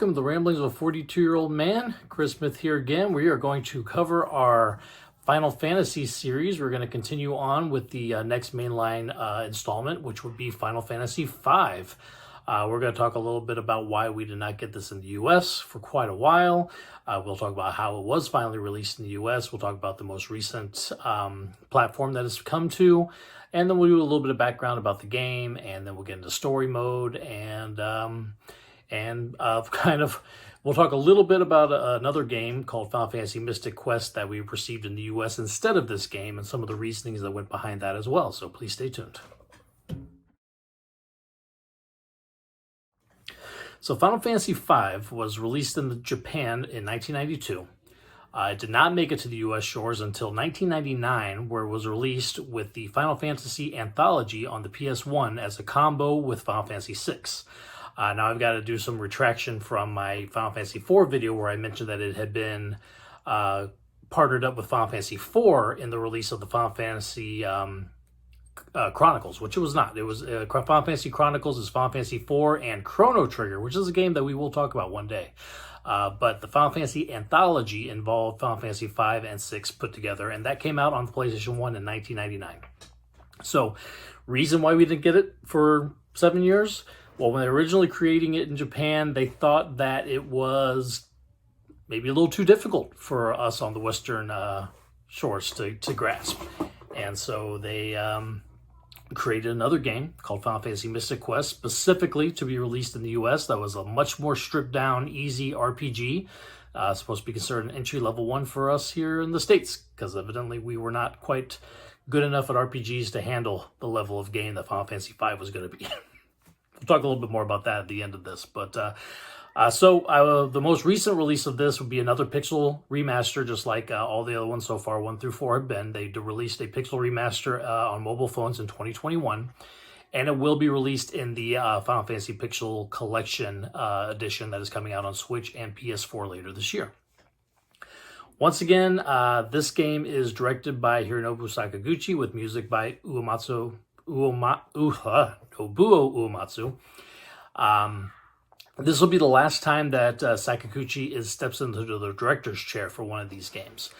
welcome to the Ramblings of a 42-Year-Old Man. Chris Smith here again. We are going to cover our Final Fantasy series. We're going to continue on with the next mainline installment, which would be Final Fantasy V. We're going to talk a little bit about why we did not get this in the US for quite a while. We'll talk about how it was finally released in the US. We'll talk about the most recent platform that it's come to. And then we'll do a little bit of background about the game, and then we'll get into story mode, and we'll talk a little bit about another game called Final Fantasy Mystic Quest that we received in the US instead of this game, and some of the reasonings that went behind that as well. So please stay tuned. So Final Fantasy V was released in Japan in 1992. It did not make it to the U.S. shores until 1999, where it was released with the Final Fantasy Anthology on the PS1 as a combo with Final Fantasy VI. Now I've got to do some retraction from my Final Fantasy IV video where I mentioned that it had been partnered up with Final Fantasy IV in the release of the Final Fantasy Chronicles, which it was not. It was Final Fantasy Chronicles is Final Fantasy IV and Chrono Trigger, which is a game that we will talk about one day. But the Final Fantasy Anthology involved Final Fantasy V and VI put together, and that came out on the PlayStation 1 in 1999. So, reason why we didn't get it for 7 years? Well, when they were originally creating it in Japan, they thought that it was maybe a little too difficult for us on the Western shores to grasp. And so they created another game called Final Fantasy Mystic Quest, specifically to be released in the US. That was a much more stripped down, easy RPG. Supposed to be considered an entry-level one for us here in the States, because evidently we were not quite good enough at RPGs to handle the level of game that Final Fantasy V was going to be. We'll talk a little bit more about that at the end of this. But the most recent release of this would be another pixel remaster, just like all the other ones so far, 1 through 4 have been. They released a pixel remaster on mobile phones in 2021, and it will be released in the Final Fantasy Pixel Collection edition that is coming out on Switch and PS4 later this year. Once again, this game is directed by Hironobu Sakaguchi with music by Nobuo Uematsu. This will be the last time that Sakaguchi steps into the director's chair for one of these games.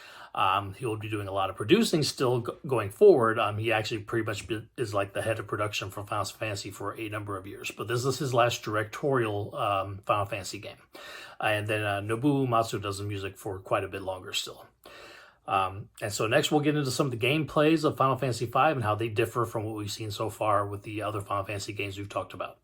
He will be doing a lot of producing still going forward. He actually pretty much is like the head of production for Final Fantasy for a number of years. But this is his last directorial Final Fantasy game. And then Nobuo Uematsu does the music for quite a bit longer still. And so next we'll get into some of the gameplays of Final Fantasy V and how they differ from what we've seen so far with the other Final Fantasy games we've talked about.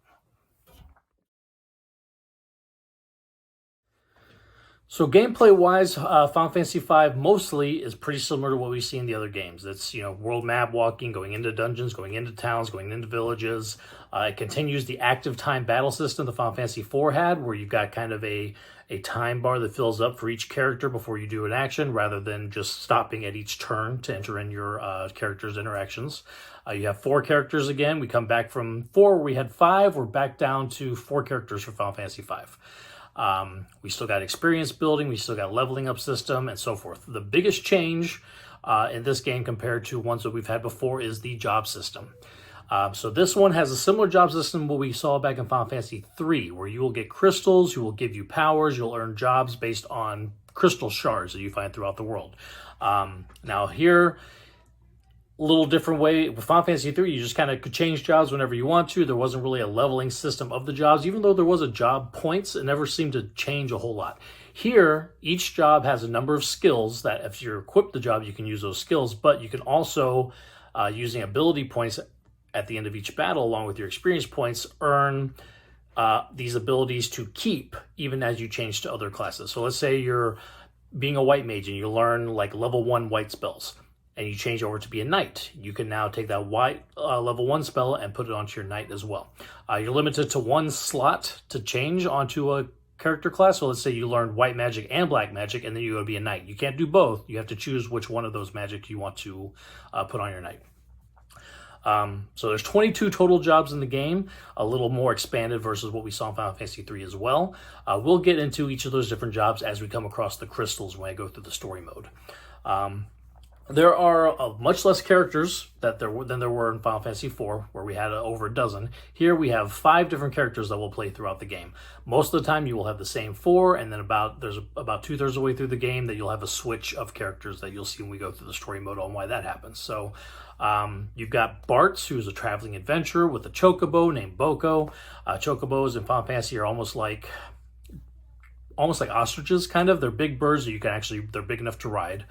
So gameplay-wise, Final Fantasy V mostly is pretty similar to what we see in the other games. It's, world map walking, going into dungeons, going into towns, going into villages. It continues the active time battle system the Final Fantasy IV had, where you've got kind of a time bar that fills up for each character before you do an action, rather than just stopping at each turn to enter in your character's interactions. You have 4 characters again. We come back from 4, where we had 5. We're back down to 4 characters for Final Fantasy V. We still got experience building, we still got leveling up system, and so forth. The biggest change in this game compared to ones that we've had before is the job system. So this one has a similar job system what we saw back in Final Fantasy III, where you will get crystals, who will give you powers, you'll earn jobs based on crystal shards that you find throughout the world. Now here, a little different way. With Final Fantasy III, you just kind of could change jobs whenever you want to. There wasn't really a leveling system of the jobs. Even though there was a job points, it never seemed to change a whole lot. Here, each job has a number of skills that if you're equipped the job, you can use those skills, but you can also, using ability points at the end of each battle, along with your experience points, earn these abilities to keep even as you change to other classes. So let's say you're being a white mage and you learn like level 1 white spells, and you change over to be a knight. You can now take that white level 1 spell and put it onto your knight as well. You're limited to 1 slot to change onto a character class. So let's say you learn white magic and black magic, and then you go to be a knight. You can't do both. You have to choose which one of those magic you want to put on your knight. So there's 22 total jobs in the game, a little more expanded versus what we saw in Final Fantasy III as well. We'll get into each of those different jobs as we come across the crystals when I go through the story mode. There are much less characters than there were in Final Fantasy IV, where we had over a dozen. Here we have 5 different characters that will play throughout the game. Most of the time you will have the same 4, and then there's about 2/3 of the way through the game that you'll have a switch of characters that you'll see when we go through the story mode on why that happens. So you've got Bartz, who's a traveling adventurer with a chocobo named Boko. Chocobos in Final Fantasy are almost like ostriches, kind of. They're big birds that they're big enough to ride.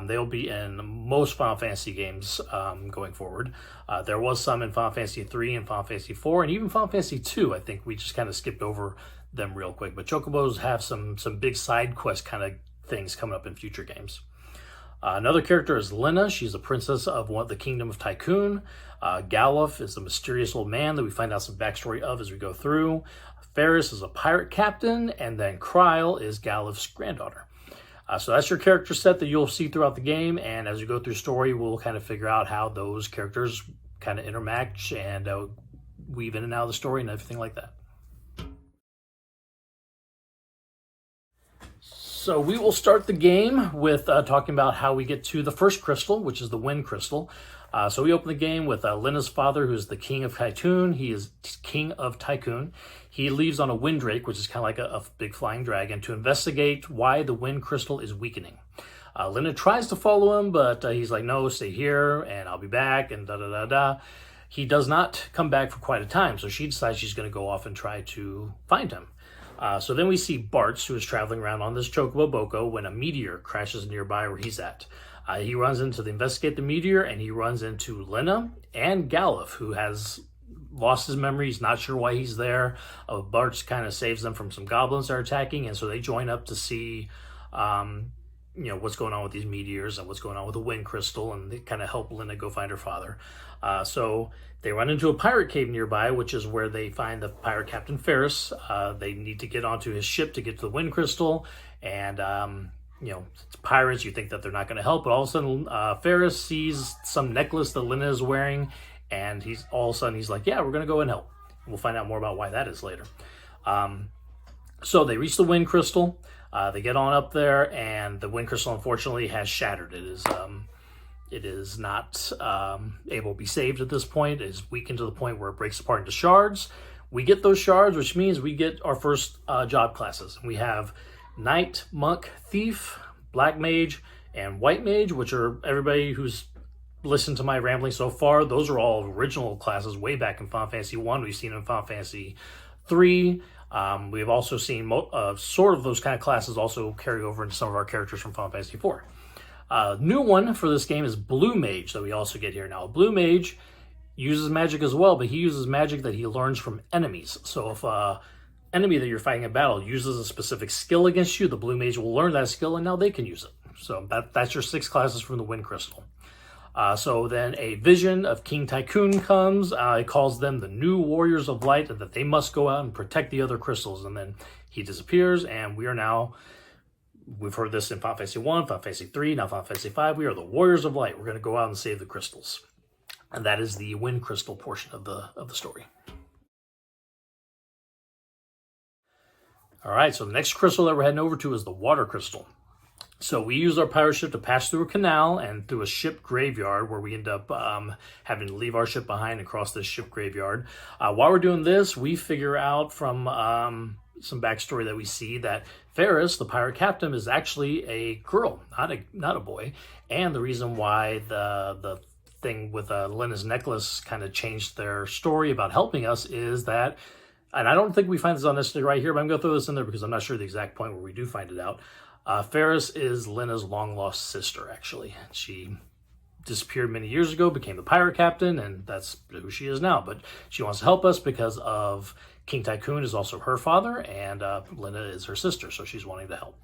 They'll be in most Final Fantasy games going forward. There was some in Final Fantasy 3 and Final Fantasy 4, and even Final Fantasy 2. I think we just kind of skipped over them real quick. But Chocobos have some big side quest kind of things coming up in future games. Another character is Lena. She's a princess of the Kingdom of Tycoon. Galuf is a mysterious old man that we find out some backstory of as we go through. Faris is a pirate captain, and then Kryl is Galuf's granddaughter. So that's your character set that you'll see throughout the game, and as you go through story, we'll kind of figure out how those characters kind of intermatch and weave in and out of the story and everything like that. So we will start the game with talking about how we get to the first crystal, which is the Wind Crystal. So we open the game with Lena's father, who's the King of Tycoon. He is King of Tycoon. He leaves on a Windrake, which is kind of like a big flying dragon, to investigate why the Wind Crystal is weakening. Lena tries to follow him, but he's like, no, stay here, and I'll be back, and da-da-da-da. He does not come back for quite a time, so she decides she's going to go off and try to find him. So then we see Bartz, who is traveling around on this Chocobo Boko, when a meteor crashes nearby where he's at. He runs in to investigate the meteor, and he runs into Lena and Galuf, who has lost his memory. He's not sure why he's there. Bartz kind of saves them from some goblins that are attacking, and so they join up to see what's going on with these meteors and what's going on with the Wind Crystal, and they kind of help Lena go find her father. So they run into a pirate cave nearby, which is where they find the pirate captain Faris. They need to get onto his ship to get to the Wind Crystal, and it's pirates, you think that they're not going to help, but all of a sudden Faris sees some necklace that Lena is wearing, and he's like, yeah, we're going to go and help. We'll find out more about why that is later. So they reach the Wind Crystal. They get on up there, and the Wind Crystal unfortunately has shattered. It is not able to be saved at this point. It is weakened to the point where it breaks apart into shards. We get those shards, which means we get our first job classes. We have Knight, Monk, Thief, Black Mage, and White Mage, which are everybody who's listened to my rambling so far. Those are all original classes way back in Final Fantasy 1. We've seen them in Final Fantasy 3. We've also seen sort of those kind of classes also carry over into some of our characters from Final Fantasy 4. New one for this game is Blue Mage that we also get here now. Blue Mage uses magic as well, but he uses magic that he learns from enemies. So if enemy that you're fighting in battle uses a specific skill against you, the Blue Mage will learn that skill, and now they can use it. So that's your 6 classes from the Wind Crystal. So then a vision of King Tycoon comes. He calls them the new Warriors of Light, and that they must go out and protect the other crystals. And then he disappears, and we've heard this in Final Fantasy 1, Final Fantasy 3, now Final Fantasy 5. We are the Warriors of Light. We're going to go out and save the crystals. And that is the Wind Crystal portion of the story. All right, so the next crystal that we're heading over to is the Water Crystal. So we use our pirate ship to pass through a canal and through a ship graveyard, where we end up having to leave our ship behind and cross this ship graveyard. While we're doing this, we figure out from some backstory that we see that Faris, the pirate captain, is actually a girl, not a boy. And the reason why the thing with Lena's necklace kind of changed their story about helping us is that, and I don't think we find this on necessarily right here, but I'm going to throw this in there because I'm not sure the exact point where we do find it out. Faris is Lena's long-lost sister, actually. She disappeared many years ago, became the pirate captain, and that's who she is now. But she wants to help us because of King Tycoon is also her father, and Lena is her sister, so she's wanting to help.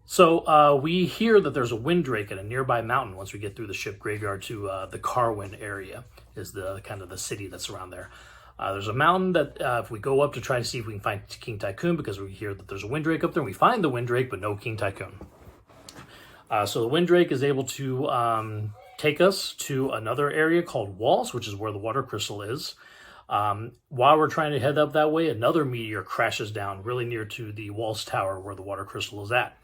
So we hear that there's a Windrake at a nearby mountain once we get through the ship graveyard to the Carwin area, is the kind of the city that's around there. There's a mountain that if we go up to try to see if we can find King Tycoon, because we hear that there's a Windrake up there, and we find the Windrake, but no King Tycoon. So the Windrake is able to take us to another area called Walls, which is where the Water Crystal is. While we're trying to head up that way, another meteor crashes down really near to the Walls Tower where the Water Crystal is at.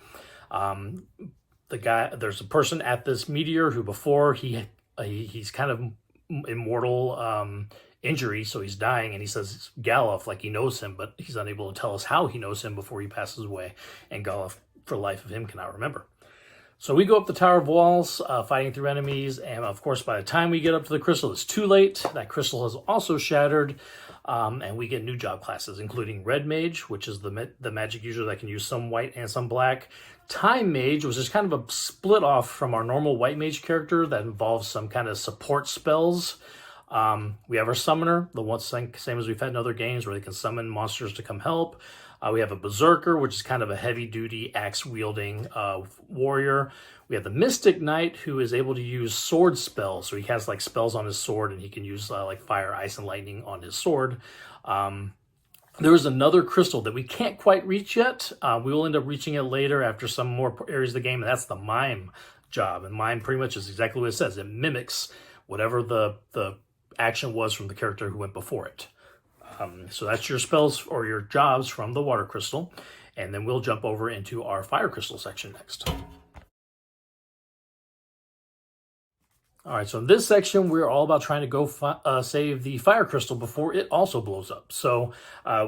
there's a person at this meteor who before he's kind of immortal injury, so he's dying, and he says Galuf like he knows him, but he's unable to tell us how he knows him before he passes away, and Galuf, for life of him, cannot remember. So we go up the Tower of Walls, fighting through enemies, and of course by the time we get up to the crystal, it's too late. That crystal has also shattered, and we get new job classes, including Red Mage, which is the magic user that can use some white and some black. Time Mage, which is kind of a split off from our normal White Mage character that involves some kind of support spells. We have our Summoner, the one same as we've had in other games, where they can summon monsters to come help. We have a Berserker, which is kind of a heavy-duty axe-wielding warrior. We have the Mystic Knight, who is able to use sword spells. So he has like spells on his sword, and he can use like fire, ice, and lightning on his sword. There is another crystal that we can't quite reach yet. We will end up reaching it later after some more areas of the game, and that's the Mime job. And Mime pretty much is exactly what it says. It mimics whatever the action was from the character who went before it. So that's your spells or your jobs from the Water Crystal. And then we'll jump over into our Fire Crystal section next. All right, so in this section, we're all about trying to go save the Fire Crystal before it also blows up. So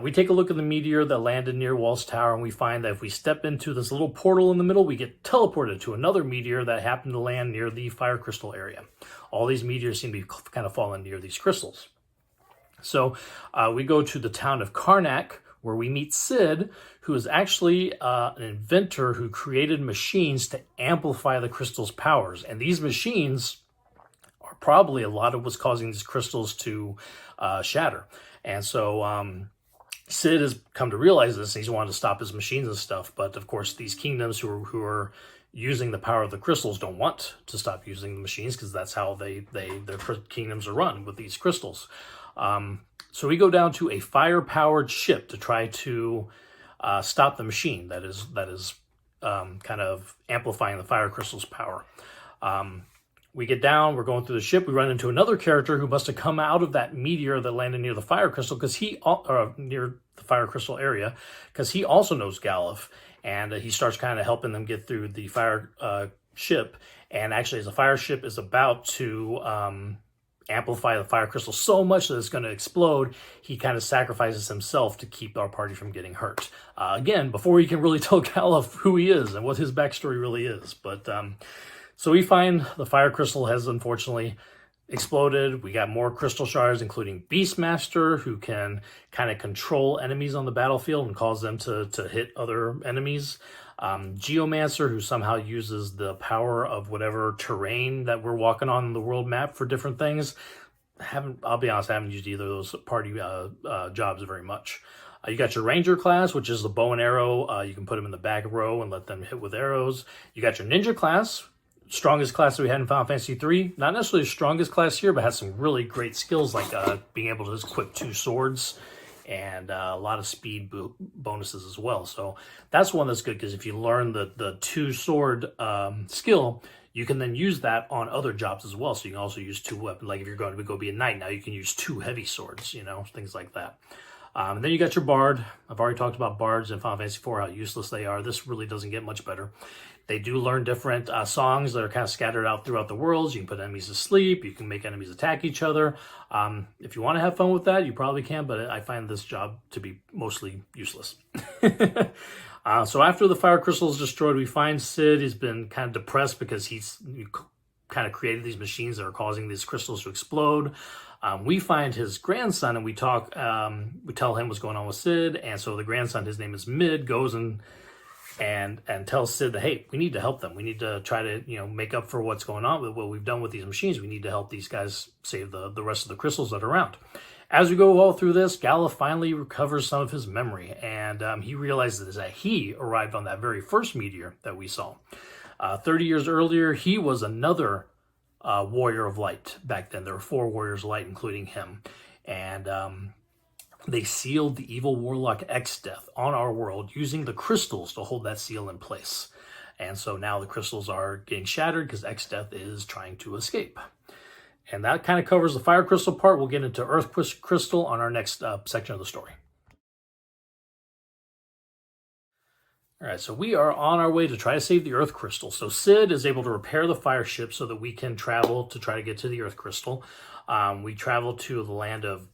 we take a look at the meteor that landed near Walls Tower, and we find that if we step into this little portal in the middle, we get teleported to another meteor that happened to land near the Fire Crystal area. All these meteors seem to be kind of falling near these crystals. So we go to the town of Karnak, where we meet Cid, who is actually an inventor who created machines to amplify the crystal's powers. And these machines are probably a lot of what's causing these crystals to shatter. And so Cid has come to realize this, and he's wanted to stop his machines and stuff. But of course, these kingdoms who are using the power of the crystals don't want to stop using the machines, because that's how their kingdoms are run, with these crystals. So we go down to a fire-powered ship to try to stop the machine that is kind of amplifying the fire crystal's power. We get down, we're going through the ship, we run into another character who must have come out of that meteor that landed near the fire crystal, near the fire crystal area, because he also knows Galuf, and he starts kind of helping them get through the fire ship. And actually, as the fire ship is about to amplify the fire crystal so much that it's going to explode, he kind of sacrifices himself to keep our party from getting hurt. Again, before he can really tell Galuf who he is and what his backstory really is. But so we find the fire crystal has unfortunately exploded. We got more crystal shards, including Beastmaster, who can kind of control enemies on the battlefield and cause them to hit other enemies. Geomancer, who somehow uses the power of whatever terrain that we're walking on the world map for different things. I'll be honest, I haven't used either of those party jobs very much. You got your Ranger class, which is the bow and arrow. You can put them in the back row and let them hit with arrows. You got your Ninja class, strongest class that we had in Final Fantasy III. Not necessarily the strongest class here, but has some really great skills, like being able to equip 2 swords and a lot of speed bonuses as well. So that's one that's good, because if you learn the 2 sword skill, you can then use that on other jobs as well. So you can also use 2 weapons. Like if you're going to go be a knight, now you can use 2 heavy swords, things like that. And then you got your Bard. I've already talked about Bards in Final Fantasy IV, how useless they are. This really doesn't get much better. They do learn different songs that are kind of scattered out throughout the worlds. You can put enemies to sleep. You can make enemies attack each other. If you want to have fun with that, you probably can, but I find this job to be mostly useless. So after the fire crystal is destroyed, we find Cid has been kind of depressed because he's kind of created these machines that are causing these crystals to explode. We find his grandson, and we tell him what's going on with Cid. And so the grandson, his name is Mid, goes and tells Cid that, hey, we need to help them. We need to try to, make up for what's going on with what we've done with these machines. We need to help these guys save the rest of the crystals that are around. As we go all through this, Galuf finally recovers some of his memory, and he realizes that he arrived on that very first meteor that we saw. 30 years earlier, he was another warrior of light. Back then, there were 4 warriors of light, including him. And they sealed the evil warlock Exdeath on our world using the crystals to hold that seal in place. And so now the crystals are getting shattered because Exdeath is trying to escape. And that kind of covers the fire crystal part. We'll get into earth crystal on our next section of the story. All right, so we are on our way to try to save the Earth Crystal. So Sid is able to repair the fire ship so that we can travel to try to get to the Earth Crystal. We travel to the land of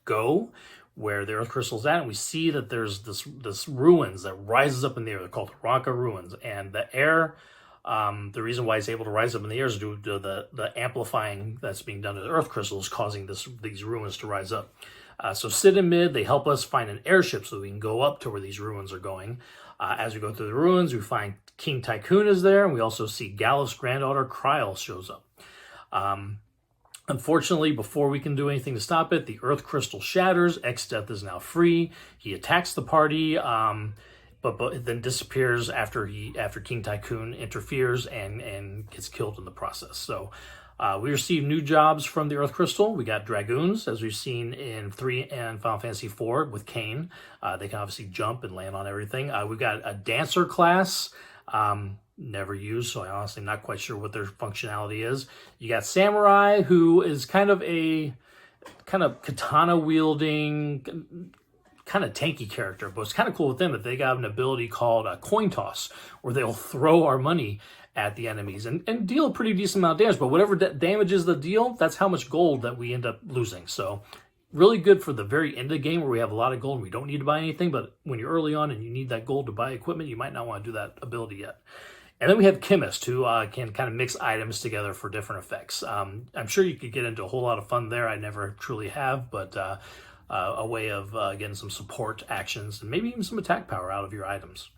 Go, where the Earth Crystal's at, and we see that there's this ruins that rises up in the air. They're called Raka ruins, and the air. The reason why it's able to rise up in the air is due to the amplifying that's being done to the Earth Crystal is causing these ruins to rise up. So Sid and Mid, they help us find an airship so we can go up to where these ruins are going. As we go through the ruins, we find King Tycoon is there, and we also see Galuf's granddaughter, Kryl, shows up. Unfortunately, before we can do anything to stop it, the Earth Crystal shatters. Exdeath is now free. He attacks the party, but then disappears after King Tycoon interferes and gets killed in the process. So we received new jobs from the Earth Crystal. We got Dragoons, as we've seen in 3 and Final Fantasy 4 with Kain. They can obviously jump and land on everything. We've got a Dancer class, never used, so I'm honestly not quite sure what their functionality is. You got Samurai, who is kind of katana-wielding, kind of tanky character, but it's kind of cool with them that they got an ability called a coin toss, where they'll throw our money at the enemies and deal a pretty decent amount of damage, but whatever damages the deal, that's how much gold that we end up losing. So really good for the very end of the game where we have a lot of gold and we don't need to buy anything, but when you're early on and you need that gold to buy equipment, you might not want to do that ability yet. And then we have Chemist, who can kind of mix items together for different effects. I'm sure you could get into a whole lot of fun there. I never truly have, but a way of getting some support actions and maybe even some attack power out of your items.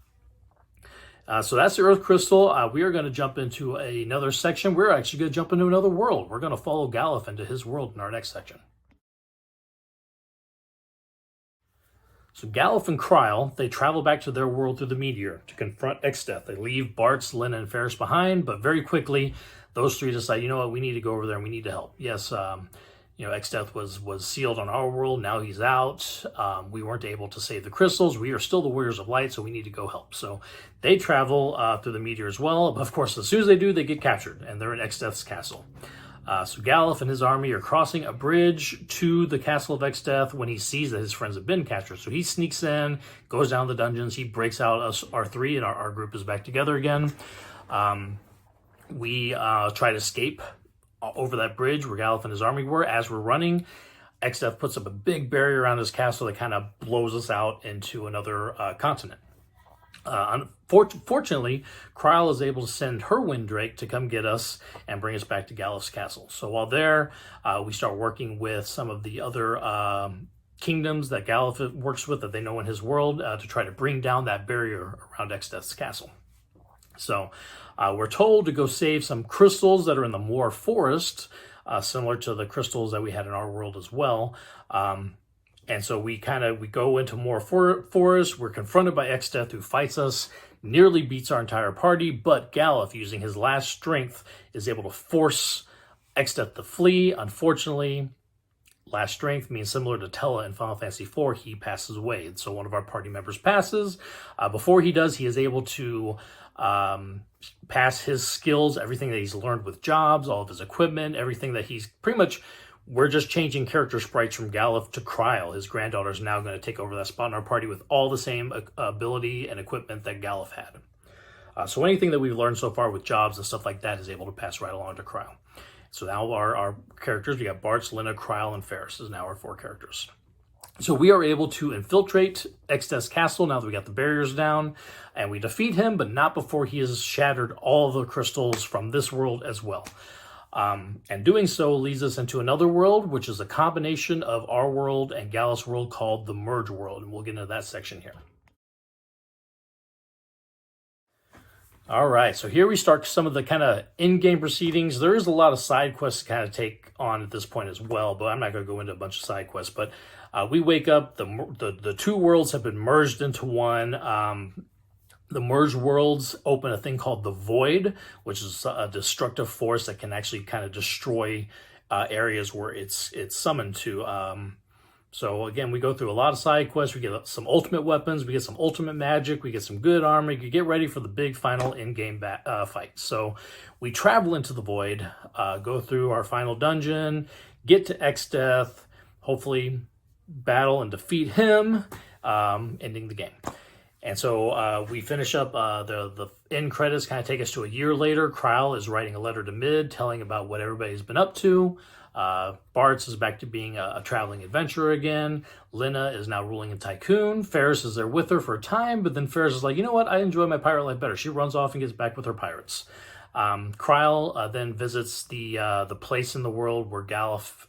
So that's the Earth Crystal. We are going to jump into another section. We're actually going to jump into another world. We're going to follow Galuf into his world in our next section. So Galuf and Kryl, they travel back to their world through the meteor to confront Exdeath. They leave Bartz, Lena, and Ferris behind, but very quickly, those three decide, you know what, we need to go over there and we need to help. Yes, Exdeath was sealed on our world. Now he's out. We weren't able to save the crystals. We are still the Warriors of Light, so we need to go help. So they travel through the meteor as well. But of course, as soon as they do, they get captured, and they're in Exdeath's castle. So Galuf and his army are crossing a bridge to the castle of Exdeath when he sees that his friends have been captured. So he sneaks in, goes down the dungeons. He breaks out us, our three, and our group is back together again. We try to escape over that bridge where Galuf and his army were. As we're running, Exdeath puts up a big barrier around his castle that kind of blows us out into another continent. Unfortunately, Kryl is able to send her Windrake to come get us and bring us back to Galuf's castle. So while there, we start working with some of the other kingdoms that Galuf works with that they know in his world to try to bring down that barrier around Exdeath's castle. So we're told to go save some crystals that are in the Moor Forest, similar to the crystals that we had in our world as well. And so we go into Moor Forest. We're confronted by Exdeath, who fights us, nearly beats our entire party, but Galuf, using his last strength, is able to force Exdeath to flee. Unfortunately, last strength means similar to Tella in Final Fantasy IV, he passes away. And so one of our party members passes. Before he does, he is able to pass his skills, everything that he's learned with jobs, all of his equipment, everything that he's pretty much... We're just changing character sprites from Galuf to Kryl. His granddaughter is now going to take over that spot in our party with all the same ability and equipment that Galuf had. So anything that we've learned so far with jobs and stuff like that is able to pass right along to Kryl. So now our characters, we got Bartz, Lena, Kryl, and Ferris is now our 4 characters. So we are able to infiltrate Exdeath's castle now that we got the barriers down, and we defeat him, but not before he has shattered all the crystals from this world as well. And doing so leads us into another world, which is a combination of our world and Galuf's world called the Merge World, and we'll get into that section here. All right, so here we start some of the kind of in-game proceedings. There is a lot of side quests to kind of take on at this point as well, but I'm not going to go into a bunch of side quests. But we wake up, the 2 worlds have been merged into one. The merged worlds open a thing called the Void, which is a destructive force that can actually kind of destroy areas where it's summoned to. So again, we go through a lot of side quests. We get some ultimate weapons. We get some ultimate magic. We get some good armor. You get ready for the big final in-game fight. So we travel into the Void, go through our final dungeon, get to Exdeath, hopefully battle and defeat him, ending the game. And so we finish up the end credits, kind of take us to a year later. Krile is writing a letter to Mid, telling about what everybody's been up to. Bartz is back to being a traveling adventurer again. Lena is now ruling in Tycoon. Ferris is there with her for a time, but then Ferris is like, you know what? I enjoy my pirate life better. She runs off and gets back with her pirates. Krile then visits the place in the world where Galuf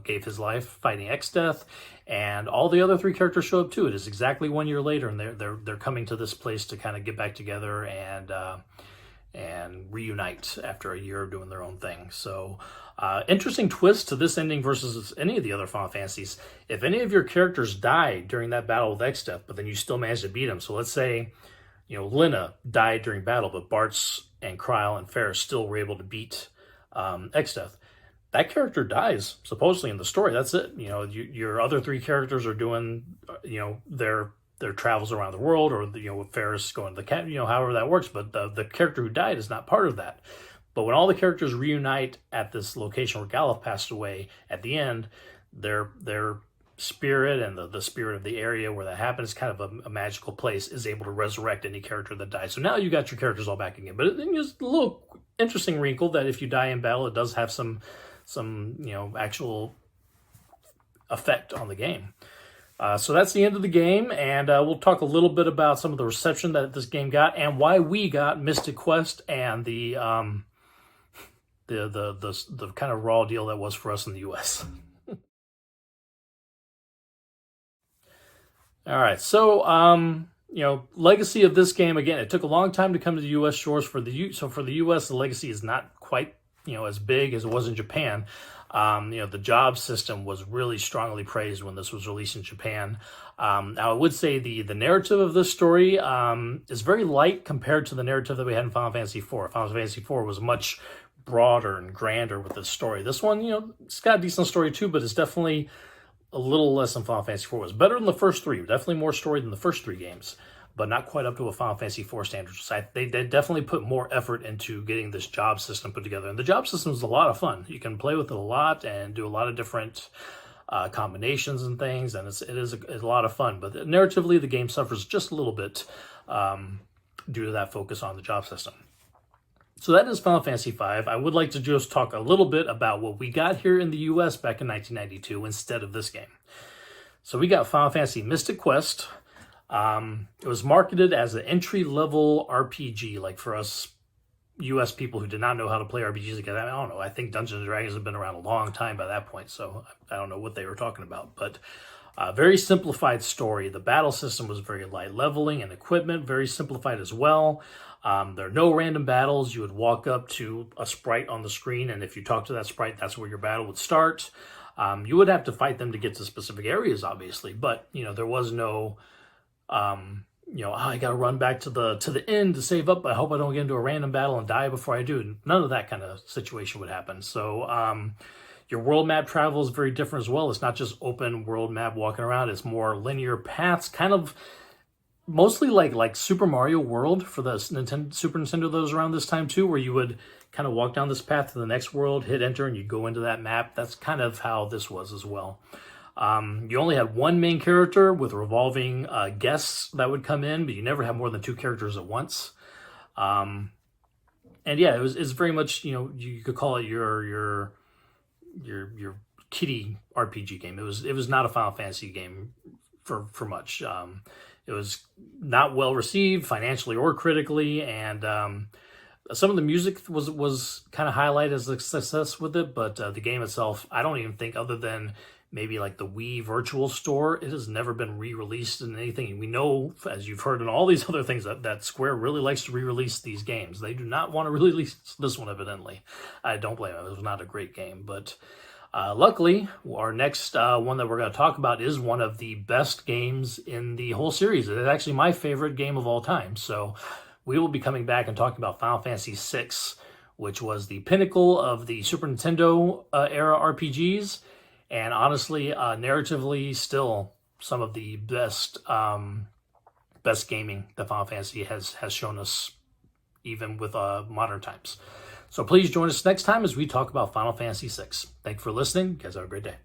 gave his life fighting Exdeath, and all the other three characters show up too. It is exactly 1 year later, and they're coming to this place to kind of get back together and reunite after a year of doing their own thing. So, interesting twist to this ending versus any of the other Final Fantasies. If any of your characters died during that battle with Exdeath, but then you still managed to beat them. So let's say, Lena died during battle, but Bartz and Krile and Ferris still were able to beat Exdeath. That character dies, supposedly, in the story. That's it. Your other three characters are doing, their travels around the world, or, with Ferris going to the cat, however that works. But the character who died is not part of that. But when all the characters reunite at this location where Galuf passed away, at the end, their spirit and the spirit of the area where that happens, kind of a magical place, is able to resurrect any character that dies. So now you got your characters all back again. But it's a little interesting wrinkle that if you die in battle, it does have some actual effect on the game. So that's the end of the game, and we'll talk a little bit about some of the reception that this game got and why we got Mystic Quest and the kind of raw deal that was for us in the US. All right, so legacy of this game, again, it took a long time to come to the US shores. For the US, the legacy is not quite as big as it was in Japan. The job system was really strongly praised when this was released in Japan. Now, I would say the narrative of this story is very light compared to the narrative that we had in Final Fantasy IV. Final Fantasy IV was much broader and grander with this story. This one, it's got a decent story too, but it's definitely a little less than Final Fantasy IV was. Better than the first three. Definitely more story than the first three games, but not quite up to a Final Fantasy IV standard. So they definitely put more effort into getting this job system put together. And the job system is a lot of fun. You can play with it a lot and do a lot of different combinations and things, and it is a lot of fun. But narratively, the game suffers just a little bit due to that focus on the job system. So that is Final Fantasy V. I would like to just talk a little bit about what we got here in the US back in 1992 instead of this game. So we got Final Fantasy Mystic Quest. It was marketed as an entry-level RPG, like for us US people who did not know how to play RPGs. Again, I don't know. I think Dungeons and Dragons have been around a long time by that point, so I don't know what they were talking about. But very simplified story. The battle system was very light. Leveling and equipment, very simplified as well. There are no random battles. You would walk up to a sprite on the screen, and if you talk to that sprite, that's where your battle would start. You would have to fight them to get to specific areas, obviously, but there was no I got to run back to the end to save up. I hope I don't get into a random battle and die before I do. None of that kind of situation would happen. So your world map travel is very different as well. It's not just open world map walking around. It's more linear paths, kind of mostly like Super Mario World for the Super Nintendo that was around this time too, where you would kind of walk down this path to the next world, hit enter, and you go into that map. That's kind of how this was as well. You only had one main character with revolving guests that would come in, but you never had more than two characters at once. And yeah, it's very much, you could call it your kiddie RPG game. It was not a Final Fantasy game for much. It was not well received financially or critically, and some of the music was kind of highlighted as a success with it, but the game itself, I don't even think, other than maybe like the Wii Virtual Store, it has never been re-released in anything. We know, as you've heard in all these other things, that Square really likes to re-release these games. They do not want to release this one, evidently. I don't blame them. It was not a great game, but luckily, our next one that we're going to talk about is one of the best games in the whole series. It is actually my favorite game of all time. So we will be coming back and talking about Final Fantasy VI, which was the pinnacle of the Super Nintendo era RPGs. And honestly, narratively, still some of the best gaming that Final Fantasy has shown us, even with modern times. So please join us next time as we talk about Final Fantasy VI. Thank you for listening. You guys have a great day.